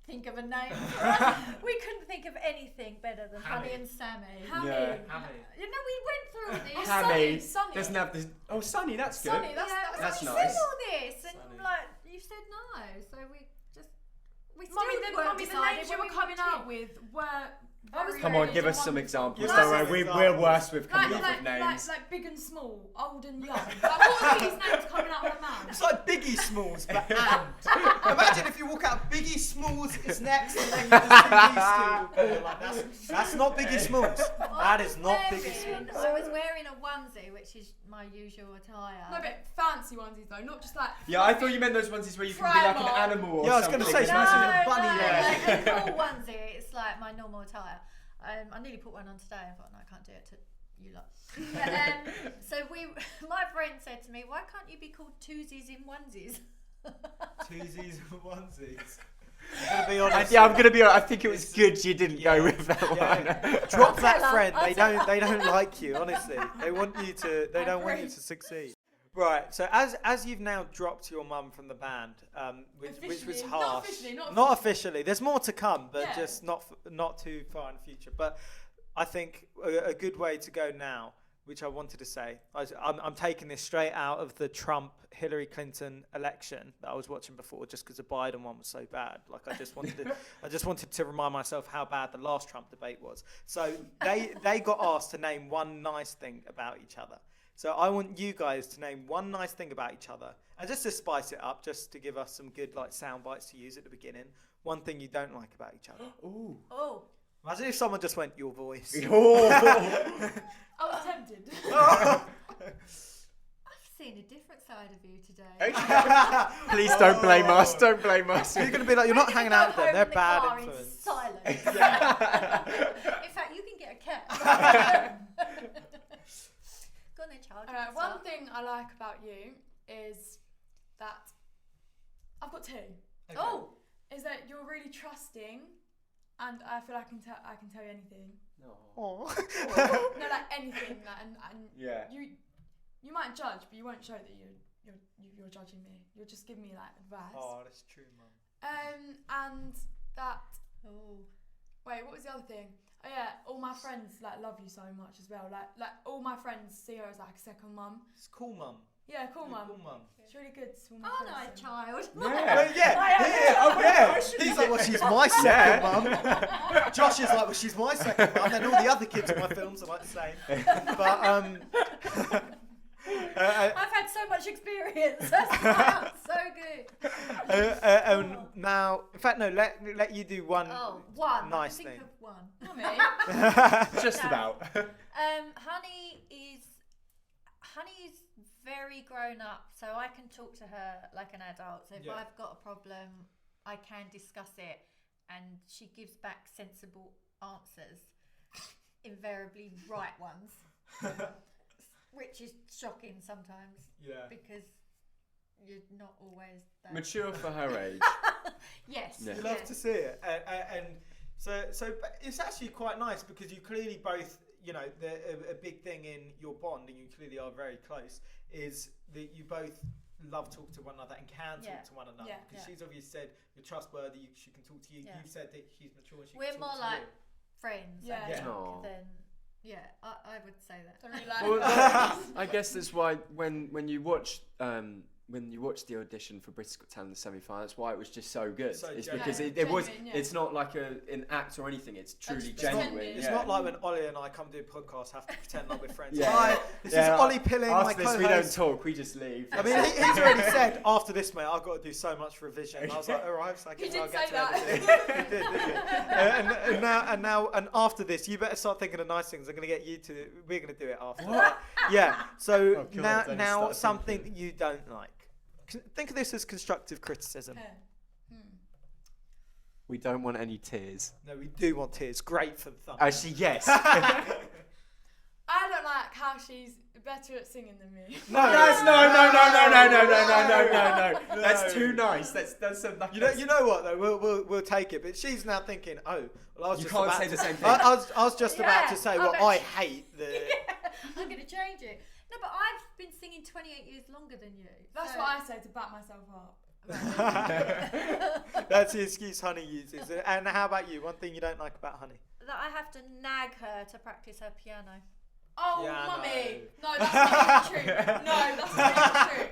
Speaker 2: think of a name for us. We couldn't think of anything better than Honey and Sammy.
Speaker 4: Hammy.
Speaker 3: Yeah.
Speaker 1: Honey.
Speaker 2: You know, we went through all this.
Speaker 3: Hammy
Speaker 4: Sunny.
Speaker 3: doesn't have this... Oh, Sunny, that's good.
Speaker 4: Sunny, that's
Speaker 3: That's
Speaker 2: we
Speaker 3: nice.
Speaker 2: said all this, and
Speaker 1: Sunny.
Speaker 2: like you said no, so we still
Speaker 4: Mummy,
Speaker 2: weren't
Speaker 4: the
Speaker 2: decided
Speaker 4: names you
Speaker 2: when
Speaker 4: were
Speaker 2: we
Speaker 4: coming
Speaker 2: walked
Speaker 4: out
Speaker 2: in.
Speaker 4: with were.
Speaker 2: I was
Speaker 4: very
Speaker 3: Come on,
Speaker 4: good
Speaker 3: give
Speaker 4: and
Speaker 3: us some
Speaker 4: wonderful.
Speaker 3: examples.
Speaker 1: Give us
Speaker 3: Don't
Speaker 1: some
Speaker 3: worry, we're
Speaker 1: examples.
Speaker 3: worse with coming
Speaker 4: Like,
Speaker 3: up with names.
Speaker 4: like big and small, old and young. Like, what are these names coming out of her mouth?
Speaker 1: It's like Biggie Smalls, but and. Imagine if you walk out, Biggie Smalls is next, and then you just see these two. And you're like, that's not Biggie Smalls. That is not Biggie Smalls.
Speaker 2: I was wearing a onesie, which is my usual attire.
Speaker 4: No, but fancy onesies though, not just like.
Speaker 3: Yeah, I thought you meant those onesies where you can be like an
Speaker 4: Primark.
Speaker 3: animal or
Speaker 1: Yeah, I was
Speaker 3: something.
Speaker 1: gonna say, it's
Speaker 2: no,
Speaker 1: nice and a bunny,
Speaker 2: no,
Speaker 1: yeah.
Speaker 2: like a cool onesie. It's like my normal attire. I nearly put one on today. I thought, no, I can't do it to you lot. But, so my friend said to me, why can't you be called twosies in onesies?
Speaker 1: Twosies and onesies. I'm gonna be honest.
Speaker 3: Yeah, I'm gonna be honest. I think it was
Speaker 1: It's-
Speaker 3: good you didn't
Speaker 1: yeah,
Speaker 3: go with that
Speaker 1: yeah.
Speaker 3: one.
Speaker 1: Drop
Speaker 2: I'll
Speaker 1: that
Speaker 2: tell her,
Speaker 1: friend.
Speaker 2: I'll
Speaker 1: They don't like you. Honestly, they want you to. They
Speaker 4: I
Speaker 1: don't want
Speaker 4: agree.
Speaker 1: you to succeed. Right. So as you've now dropped your mum from the band, which was
Speaker 4: Officially.
Speaker 1: harsh.
Speaker 4: Not officially,
Speaker 1: Not officially. There's more to come, but
Speaker 4: Yeah.
Speaker 1: just not too far in the future. But I think a good way to go now, which I wanted to say, I'm taking this straight out of the Trump-Hillary Clinton election that I was watching before, just because the Biden one was so bad. Like I just wanted to remind myself how bad the last Trump debate was. So they got asked to name one nice thing about each other. So I want you guys to name one nice thing about each other, and just to spice it up, just to give us some good like sound bites to use at the beginning. One thing you don't like about each other.
Speaker 3: Ooh.
Speaker 2: Oh,
Speaker 1: Imagine if someone just went, your voice.
Speaker 3: Oh.
Speaker 4: I was tempted.
Speaker 2: I've seen a different side of you today.
Speaker 3: Please don't blame us. Don't blame us.
Speaker 1: You're going to be like, you're not hanging out with them. They're bad
Speaker 2: in
Speaker 1: influence.
Speaker 2: silence.
Speaker 1: Yeah.
Speaker 2: In fact, you can get a cat. Go on then, child. you can
Speaker 4: One
Speaker 2: start.
Speaker 4: thing I like about you is that I've got two.
Speaker 2: Oh,
Speaker 4: Is that you're really trusting, and I feel I can tell you anything.
Speaker 1: Aw.
Speaker 4: No, like anything. Like, and
Speaker 3: Yeah.
Speaker 4: you might judge, but you won't show that you're judging me. You'll just give me like advice.
Speaker 1: Oh, that's true, mum.
Speaker 4: And that.
Speaker 2: oh.
Speaker 4: Wait, what was the other thing? Oh yeah, all my friends like love you so much as well. Like all my friends see her as like a second mum.
Speaker 1: It's cool, mum.
Speaker 4: Yeah, cool
Speaker 1: You're
Speaker 4: mum.
Speaker 1: Cool, mum.
Speaker 4: It's really good. To all my
Speaker 2: Oh,
Speaker 4: friends
Speaker 2: nice
Speaker 4: and-
Speaker 2: child.
Speaker 1: Well, yeah,
Speaker 2: I am
Speaker 1: yeah,
Speaker 2: so
Speaker 1: oh, yeah.
Speaker 2: emotional.
Speaker 1: He's like, well, she's my second mum. Josh is like, well, she's my second mum. Then all the other kids in my films are like the same. But
Speaker 2: I've had so much experience. That's so good.
Speaker 1: now, in fact, no. Let you do one.
Speaker 2: Oh, one.
Speaker 1: Nice
Speaker 2: Think
Speaker 1: thing.
Speaker 2: of one.
Speaker 4: Mummy.
Speaker 3: Just
Speaker 2: No.
Speaker 3: about.
Speaker 2: Honey's very grown up, so I can talk to her like an adult. So if
Speaker 1: Yeah.
Speaker 2: I've got a problem, I can discuss it, and she gives back sensible answers, invariably right ones, which is shocking sometimes
Speaker 1: Yeah.
Speaker 2: because you're not always that.
Speaker 3: Mature for her age.
Speaker 2: Yes.
Speaker 3: Yeah.
Speaker 1: You love
Speaker 2: yes.
Speaker 1: to see it, and so but it's actually quite nice because you clearly both, you know, a big thing in your bond, and you clearly are very close, is that you both love talking to one another and can talk to one another. Because she's obviously said you're trustworthy, she can talk to you. You've said that she's mature, she
Speaker 2: We're
Speaker 1: can
Speaker 2: more
Speaker 1: talk to
Speaker 2: like
Speaker 1: you.
Speaker 2: friends,
Speaker 4: Yeah.
Speaker 2: I think,
Speaker 3: Aw.
Speaker 2: than I would say that.
Speaker 4: Don't really like
Speaker 3: Well,
Speaker 4: that.
Speaker 3: I guess that's why when you watch the audition for Britains Got Talent Semi-finalists, that's why it was just so good.
Speaker 1: So
Speaker 3: It's
Speaker 1: genuine.
Speaker 3: because it
Speaker 4: Genuine,
Speaker 3: was.
Speaker 4: yeah.
Speaker 3: It's not like an act or anything. It's truly
Speaker 4: just
Speaker 3: genuine.
Speaker 4: pretending.
Speaker 1: It's
Speaker 3: yeah.
Speaker 1: not like when Ollie and I come do a podcast, have to pretend like we're friends.
Speaker 3: Yeah.
Speaker 1: Hi, this is Ollie Pilling, my
Speaker 3: After this,
Speaker 1: co-host.
Speaker 3: we don't talk. We just leave.
Speaker 1: I mean, he's already said, after this, mate, I've got to do so much revision. And I was like, all right, so I
Speaker 4: You
Speaker 1: guess I'll
Speaker 4: did
Speaker 1: get
Speaker 4: say
Speaker 1: to
Speaker 4: that.
Speaker 1: everything. You did, didn't you? And after this, you better start thinking of nice things. I'm going to get you to, we're going to do it after.
Speaker 3: What?
Speaker 1: Yeah, so
Speaker 3: Oh, God, don't
Speaker 1: now
Speaker 3: start
Speaker 1: something
Speaker 3: thinking.
Speaker 1: that you don't like. Think of this as constructive criticism.
Speaker 4: Okay.
Speaker 3: We don't want any tears.
Speaker 1: No, we do want tears. Great for the thumb.
Speaker 3: Actually, yes.
Speaker 4: I don't like how she's better at singing than me.
Speaker 1: No,
Speaker 3: no. That's too nice. That's some.
Speaker 1: You know what though? We'll take it. But she's now thinking, oh, well, I was
Speaker 3: You
Speaker 1: just
Speaker 3: can't
Speaker 1: about
Speaker 3: say
Speaker 1: to,
Speaker 3: the same thing.
Speaker 1: I was just about to say,
Speaker 2: I
Speaker 1: well,
Speaker 2: bet
Speaker 1: I
Speaker 2: you-
Speaker 1: hate the.
Speaker 2: I'm going to change it. No, but I've been singing 28 years longer than you.
Speaker 4: That's
Speaker 2: so-
Speaker 4: what I say to back myself up.
Speaker 1: That's the excuse Honey uses. And how about you? One thing you don't like about Honey?
Speaker 2: That I have to nag her to practice her piano.
Speaker 4: Oh,
Speaker 1: Yeah,
Speaker 4: mummy! No, that's not even true. No, that's not even true.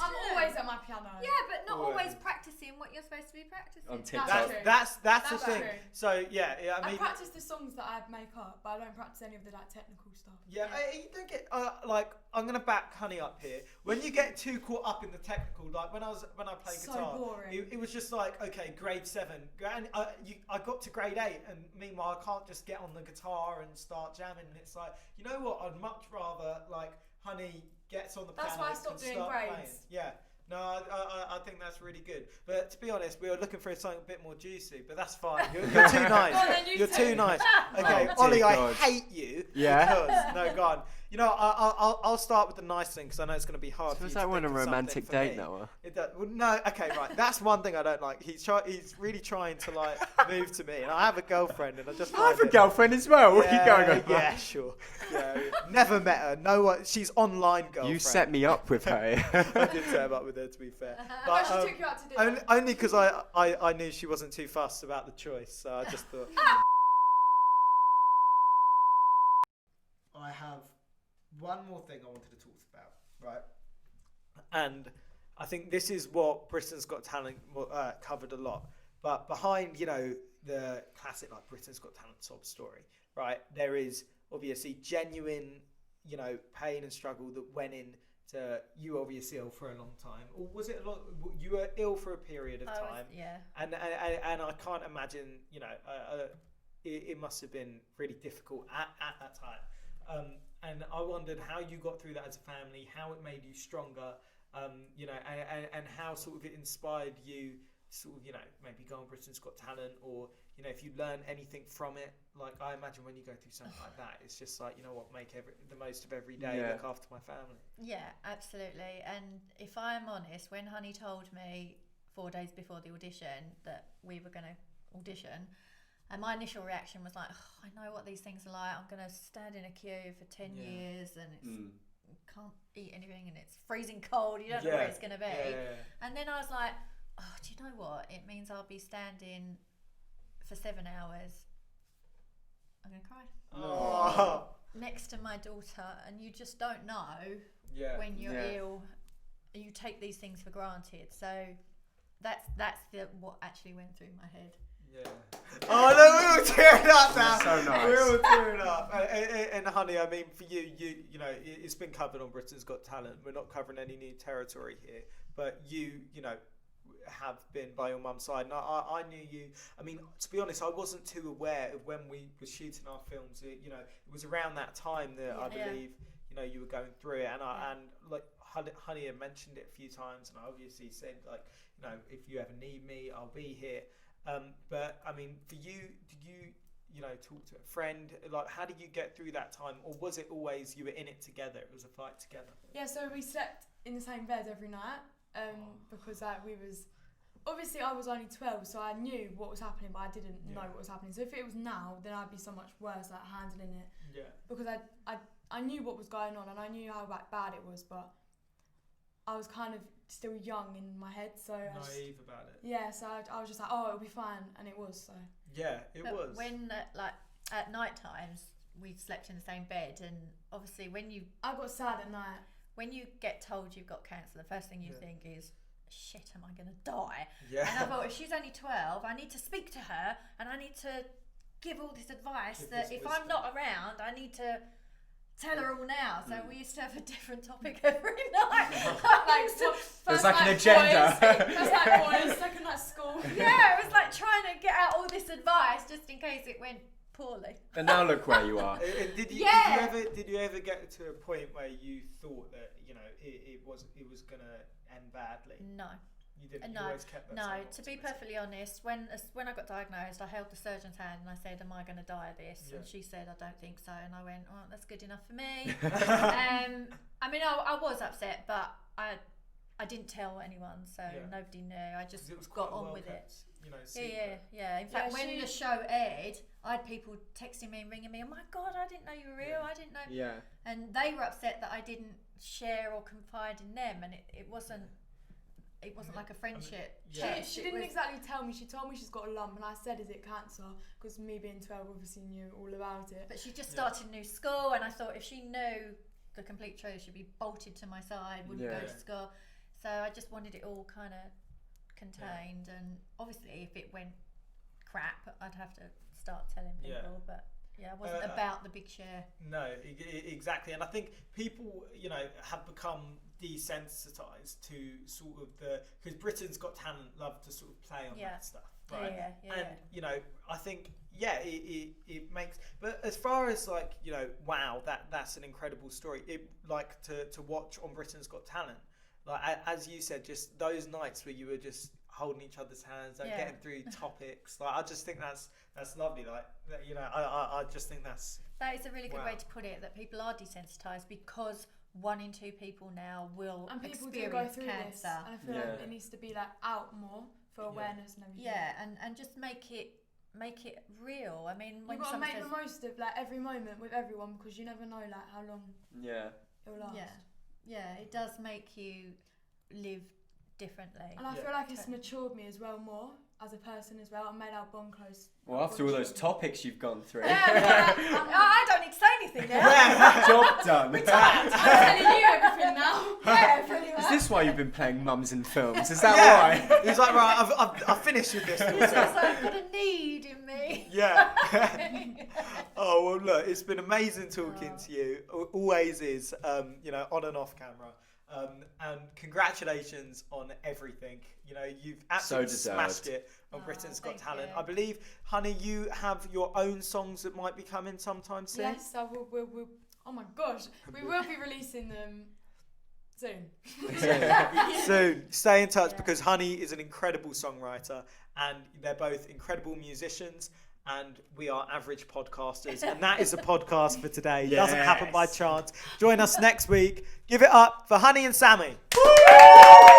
Speaker 4: I'm always at my piano.
Speaker 2: Yeah, but not
Speaker 1: Always.
Speaker 2: always practicing what you're supposed to be practicing.
Speaker 3: On
Speaker 4: That's
Speaker 3: TikTok.
Speaker 4: true.
Speaker 1: That's the
Speaker 4: That's
Speaker 1: thing.
Speaker 4: true.
Speaker 1: So yeah, I
Speaker 4: I
Speaker 1: mean,
Speaker 4: practice the songs that I make up, but I don't practice any of the like technical stuff.
Speaker 1: yeah, you don't get like I'm gonna back Honey up here. When you get too caught up in the technical, like when I played
Speaker 4: So
Speaker 1: guitar,
Speaker 4: boring.
Speaker 1: it was just like, okay, grade 7, and I got to grade 8, and meanwhile I can't just get on the guitar and start jamming. And it's like, you know what? I'd much rather like Honey gets on the
Speaker 4: That's
Speaker 1: piano
Speaker 4: why I
Speaker 1: and
Speaker 4: stopped doing
Speaker 1: start
Speaker 4: grades.
Speaker 1: playing. Yeah. No, I think that's really good. But to be honest, we were looking for something a bit more juicy, but that's fine. You're too nice.
Speaker 4: Go on then, you
Speaker 1: You're
Speaker 4: two.
Speaker 1: too nice. Okay,
Speaker 3: Oh,
Speaker 1: Ollie,
Speaker 3: dear
Speaker 1: I
Speaker 3: God.
Speaker 1: hate you.
Speaker 3: Yeah?
Speaker 1: Because, no, God. You know, I'll start with the nice thing because I know it's going to be hard.
Speaker 3: Feels
Speaker 1: for you
Speaker 3: like
Speaker 1: to
Speaker 3: we're on
Speaker 1: think
Speaker 3: a
Speaker 1: of
Speaker 3: romantic
Speaker 1: something for
Speaker 3: date,
Speaker 1: me.
Speaker 3: Noah.
Speaker 1: It does. Well, no, okay, right. That's one thing I don't like. He's really trying to like move to me, and I have a girlfriend, and I just.
Speaker 3: I have
Speaker 1: find
Speaker 3: a
Speaker 1: it-
Speaker 3: girlfriend as well. What are you going on?
Speaker 1: Yeah, sure. Yeah, never met her. No one. She's online girlfriend.
Speaker 3: You set me up with her.
Speaker 1: I did set him up with her, to be fair.
Speaker 4: But
Speaker 1: But
Speaker 4: she took you out to dinner.
Speaker 1: only because I knew she wasn't too fussed about the choice, so I just thought. I have one more thing I wanted to talk about, right? And I think this is what Britain's Got Talent covered a lot. But behind, you know, the classic like Britain's Got Talent sob story, right? There is obviously genuine, you know, pain and struggle that went in to you obviously ill for a long time. Or was it a lot? You were ill for a period of time.
Speaker 2: Yeah.
Speaker 1: And I can't imagine, you know, it must have been really difficult at that time. And I wondered how you got through that as a family, how it made you stronger, you know, and how sort of it inspired you to sort of, you know, maybe go on Britain's Got Talent, or, you know, if you learn anything from it. Like, I imagine when you go through something like that, it's just like, you know what, make the most of every day,
Speaker 3: Yeah.
Speaker 1: look after my family.
Speaker 2: Yeah, absolutely. And if I'm honest, when Honey told me 4 days before the audition that we were going to audition, and my initial reaction was like, oh, I know what these things are like. I'm going to stand in a queue for 10 years and can't eat anything and it's freezing cold. You don't know where it's going to be.
Speaker 1: Yeah.
Speaker 2: And then I was like, oh, do you know what? It means I'll be standing for 7 hours. I'm going to cry.
Speaker 1: Oh.
Speaker 2: Next to my daughter, and you just don't know
Speaker 1: Yeah.
Speaker 2: when you're
Speaker 3: Yeah.
Speaker 2: ill. You take these things for granted. So that's what actually went through my head.
Speaker 1: Yeah. Oh no, we're all tearing up now.
Speaker 3: So nice.
Speaker 1: We're all tearing up. And Honey, I mean, for you know, it's been covered on Britain's Got Talent. We're not covering any new territory here, but you know, have been by your mum's side. And I knew you. I mean, to be honest, I wasn't too aware of when we were shooting our films. You know, it was around that time that I
Speaker 2: Yeah.
Speaker 1: believe, you know, you were going through it, and and like Honey had mentioned it a few times, and I obviously said, like, you know, if you ever need me, I'll be here. But I mean, for you, did you know, talk to a friend? Like, how did you get through that time, or was it always you were in it together? It was a fight together.
Speaker 4: Yeah, so we slept in the same bed every night because like we was obviously I was only 12, so I knew what was happening, but I didn't know
Speaker 1: Yeah.
Speaker 4: what was happening. So if it was now, then I'd be so much worse at handling it.
Speaker 1: Yeah.
Speaker 4: Because I knew what was going on and I knew how bad it was, but I was kind of still young in my head, so
Speaker 1: Naive about it.
Speaker 4: yeah. So I was just like, oh, it'll be fine, and it was. So
Speaker 1: Yeah, it
Speaker 2: But
Speaker 1: was.
Speaker 2: when like at night times we slept in the same bed, and obviously when you
Speaker 4: I got sad at night.
Speaker 2: get told you've got cancer, the first thing you
Speaker 1: Yeah.
Speaker 2: think is, shit, am I gonna die?
Speaker 1: Yeah.
Speaker 2: And I thought, if she's only 12, I need to speak to her and I need to give all this advice
Speaker 1: Give
Speaker 2: that
Speaker 1: this
Speaker 2: if
Speaker 1: wisdom.
Speaker 2: I'm not around, I need to tell her all now. So we used to have a different topic every night.
Speaker 4: Like,
Speaker 3: There's
Speaker 4: first
Speaker 3: like an
Speaker 4: night
Speaker 3: agenda.
Speaker 4: boys, first night boys, second night school.
Speaker 2: Yeah, it was like trying to get out all this advice just in case it went poorly.
Speaker 3: And now look where you are.
Speaker 1: Did you
Speaker 2: Yeah.
Speaker 1: did you ever get to a point where you thought that it was gonna end badly?
Speaker 2: No.
Speaker 1: You didn't. You
Speaker 2: No,
Speaker 1: always kept that
Speaker 2: no.
Speaker 1: same
Speaker 2: To be
Speaker 1: optimism.
Speaker 2: perfectly honest, when I got diagnosed, I held the surgeon's hand and I said, "Am I going to die of this?"
Speaker 1: Yeah.
Speaker 2: And she said, "I don't think so." And I went, "Oh, that's good enough for me." I mean, I was upset, but I didn't tell anyone, so
Speaker 1: Yeah.
Speaker 2: nobody knew. I
Speaker 1: 'Cause
Speaker 2: just
Speaker 1: it was
Speaker 2: got
Speaker 1: quite a
Speaker 2: on
Speaker 1: well
Speaker 2: with
Speaker 1: kept,
Speaker 2: it. Yeah.
Speaker 1: secret.
Speaker 2: In fact,
Speaker 4: Yeah,
Speaker 2: when the show aired, I had people texting me and ringing me. Oh my God, I didn't know you were real.
Speaker 1: Yeah.
Speaker 2: I didn't know.
Speaker 3: Yeah.
Speaker 2: And they were upset that I didn't share or confide in them, and it wasn't like a friendship.
Speaker 1: Yeah.
Speaker 2: test.
Speaker 4: She
Speaker 2: It
Speaker 4: didn't
Speaker 2: was-
Speaker 4: exactly tell me. She told me she's got a lump, and I said, "Is it cancer?" Because me being 12, obviously knew all about it.
Speaker 2: But she just
Speaker 1: Yeah.
Speaker 2: started new school, and I thought if she knew the complete truth, she'd be bolted to my side, wouldn't go
Speaker 3: Yeah.
Speaker 2: to school. So I just wanted it all kind of contained, and obviously if it went crap, I'd have to start telling people.
Speaker 1: Yeah.
Speaker 2: But yeah, it wasn't
Speaker 1: Uh,
Speaker 2: about the big share.
Speaker 1: No, exactly. And I think people, have become desensitized to sort of because Britain's Got Talent love to sort of play on
Speaker 2: Yeah.
Speaker 1: that stuff, right?
Speaker 2: Yeah.
Speaker 1: And I think it makes. But as far as wow, that's an incredible story. It to watch on Britain's Got Talent, as you said, just those nights where you were just holding each other's hands and
Speaker 2: Yeah.
Speaker 1: getting through topics. I just think that's lovely. I just think that's.
Speaker 2: That is a really good
Speaker 1: Wow.
Speaker 2: way to put it, that people are desensitized because 1 in 2 people now will
Speaker 4: And people do
Speaker 2: experience
Speaker 4: go through
Speaker 2: cancer.
Speaker 4: this, and I feel like
Speaker 3: Yeah.
Speaker 4: it needs to be out more for
Speaker 1: Yeah.
Speaker 4: awareness and everything.
Speaker 2: Yeah, and just make it real. I mean, when
Speaker 4: You've got to
Speaker 2: someone
Speaker 4: make
Speaker 2: says,
Speaker 4: the most of every moment with everyone, because you never know how long
Speaker 3: Yeah.
Speaker 4: it'll last.
Speaker 2: yeah, it does make you live differently.
Speaker 4: And I
Speaker 1: Yeah.
Speaker 4: feel like it's matured me as well more as a person as well. I made our bond close.
Speaker 3: Well, after all those topics you've gone through.
Speaker 2: I don't need to say anything now.
Speaker 3: Job done.
Speaker 4: I'm telling you everything now.
Speaker 2: Yeah, pretty much.
Speaker 3: Is this why you've been playing mums in films? Is that
Speaker 1: Yeah.
Speaker 3: why?
Speaker 1: He's like, right, I've finished with this.
Speaker 2: It's just like, I've got a need in me.
Speaker 1: Yeah. Oh well, look, it's been amazing talking to you. Always is, on and off camera. And congratulations on everything. You've absolutely
Speaker 3: deserved.
Speaker 1: smashed it on
Speaker 2: Oh,
Speaker 1: Britain's Got
Speaker 2: thank
Speaker 1: Talent.
Speaker 2: you.
Speaker 1: I believe, honey, you have your own songs that might be coming sometime soon.
Speaker 4: Yes, I will. We'll, oh my gosh, we will be releasing them soon.
Speaker 1: Soon. Stay in touch
Speaker 2: Yeah.
Speaker 1: because Honey is an incredible songwriter and they're both incredible musicians. And we are average podcasters, and that is a podcast for today. It doesn't happen by
Speaker 3: Yes.
Speaker 1: chance. Join us next week. Give it up for Honey and Sammy. Woo!